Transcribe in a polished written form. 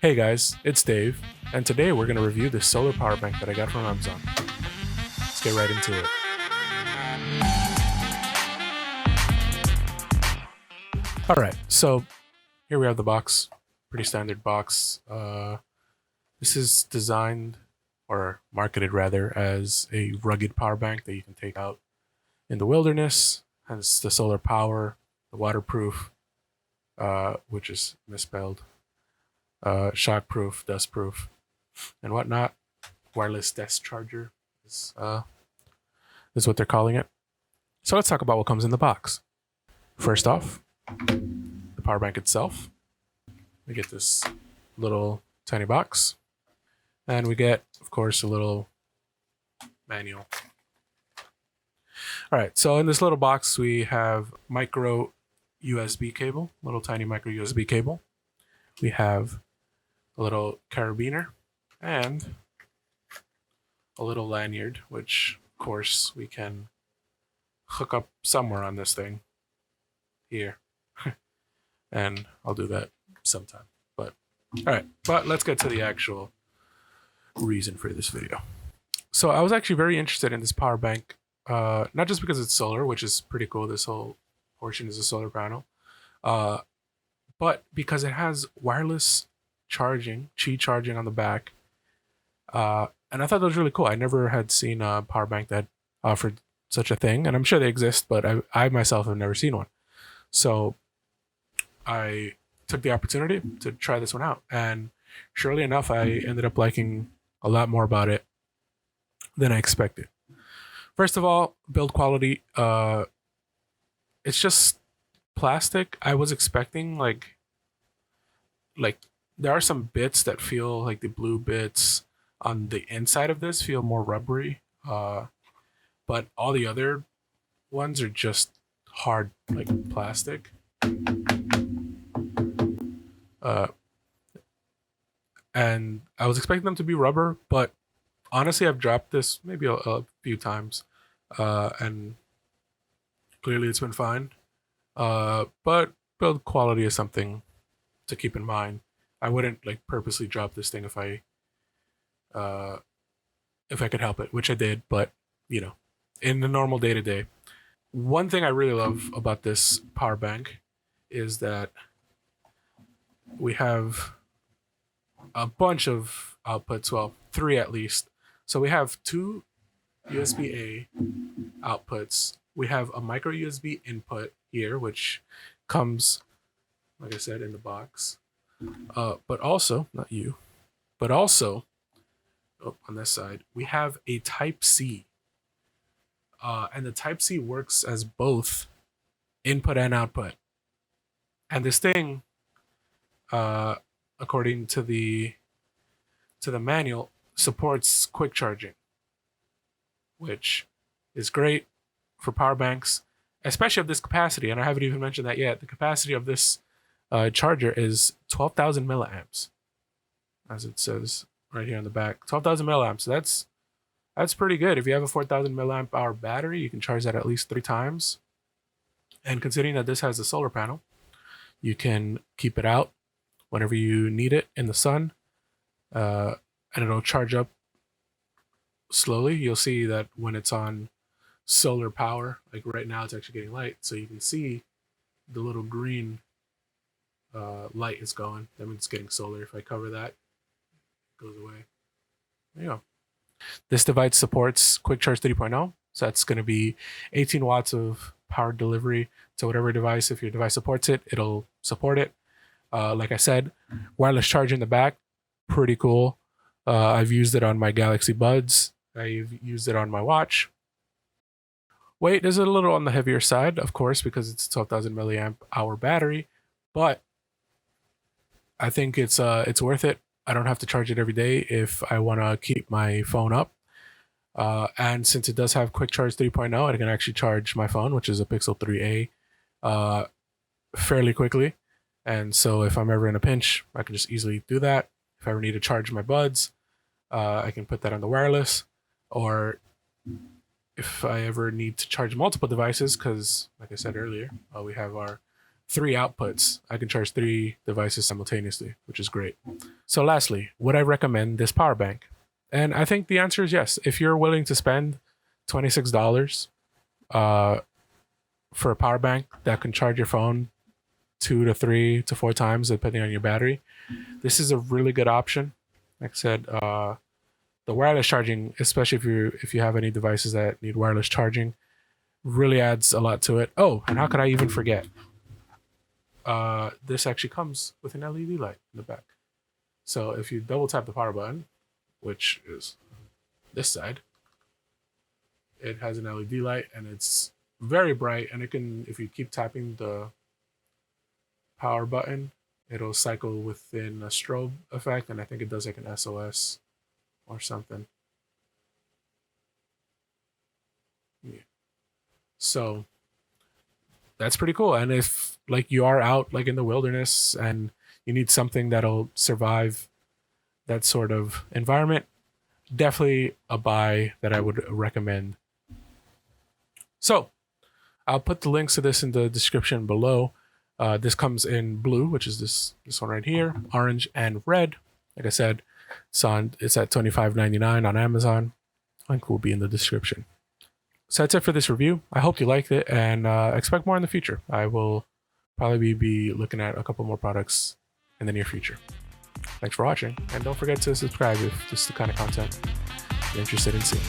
Hey guys, it's Dave, and today we're going to review this solar power bank that I got from Amazon. Let's get right into it. Alright, so here we have the box. Pretty standard box. This is designed, or marketed rather, as a rugged power bank that you can take out in the wilderness. Hence the solar power, the waterproof, which is misspelled, shockproof, dustproof, and whatnot. Wireless desk charger is what they're calling it. So let's talk about what comes in the box. First off, the power bank itself. We get this little tiny box, and we get, of course, a little manual. All right, so in this little box, we have micro USB cable, little tiny micro USB cable. We have a little carabiner and a little lanyard, which, of course, we can hook up somewhere on this thing here. And I'll do that sometime. But all right, but let's get to the actual reason for this video. So I was actually very interested in this power bank, not just because it's solar, which is pretty cool. This whole portion is a solar panel, but because it has wireless charging, Qi charging on the back, and I thought that was really cool. I never had seen a power bank that offered such a thing, and I'm sure they exist, but I myself have never seen one. So I took the opportunity to try this one out, and surely enough, I ended up liking a lot more about it than I expected. First of all, build quality. It's just plastic. I was expecting like there are some bits that feel like the blue bits on the inside of this feel more rubbery, but all the other ones are just hard like plastic. Uh, and I was expecting them to be rubber, but honestly, I've dropped this maybe a few times, and clearly it's been fine. But build quality is something to keep in mind. I wouldn't like purposely drop this thing if I could help it, which I did, but you know, in the normal day to day. One thing I really love about this power bank is that we have a bunch of outputs, well, three at least. So we have two USB-A outputs. We have a micro USB input here, which comes, like I said, in the box. But also, not you, but also, on this side, we have a Type C. And the Type C works as both input and output. And this thing, according to the manual, supports quick charging, which is great for power banks, especially of this capacity. And I haven't even mentioned that yet. The capacity of this charger is 12,000 milliamps, as it says right here on the back. 12,000 milliamps. That's pretty good. If you have a 4,000 milliamp hour battery, you can charge that at least 3 times. And considering that this has a solar panel, you can keep it out whenever you need it in the sun, and it'll charge up slowly. You'll see that when it's on solar power, like right now, it's actually getting light, so you can see the little green light is going. That means it's getting solar. If I cover that, it goes away. There you go. This device supports Quick Charge 3.0, so that's going to be 18 watts of power delivery to whatever device. If your device supports it, it'll support it. Like I said, wireless charge in the back, pretty cool. I've used it on my Galaxy Buds. I've used it on my watch. Weight is a little on the heavier side, of course, because it's a 12,000 milliamp hour battery, but I think it's worth it. I don't have to charge it every day if I want to keep my phone up. And since it does have Quick Charge 3.0, I can actually charge my phone, which is a Pixel 3a, fairly quickly. And so if I'm ever in a pinch, I can just easily do that. If I ever need to charge my buds, I can put that on the wireless. Or if I ever need to charge multiple devices, because like I said earlier, we have our 3 outputs. I can charge 3 devices simultaneously, which is great. So lastly, would I recommend this power bank? And I think the answer is yes. If you're willing to spend $26 for a power bank that can charge your phone 2 to 3 to 4 times depending on your battery, this is a really good option. Like I said, the wireless charging, especially if you have any devices that need wireless charging, really adds a lot to it. Oh, and how could I even forget? This actually comes with an LED light in the back. So if you double tap the power button, which is this side, it has an LED light and it's very bright, and it can, if you keep tapping the power button, it'll cycle within a strobe effect, and I think it does like an SOS or something. Yeah. So that's pretty cool. And if like you are out like in the wilderness and you need something that'll survive that sort of environment, definitely a buy that I would recommend. So I'll put the links to this in the description below. This comes in blue, which is this one right here, orange and red. Like I said, it's at $25.99 on Amazon. Link will be in the description. So that's it for this review. I hope you liked it, and expect more in the future. I will probably be looking at a couple more products in the near future. Thanks for watching, and don't forget to subscribe if this is the kind of content you're interested in seeing.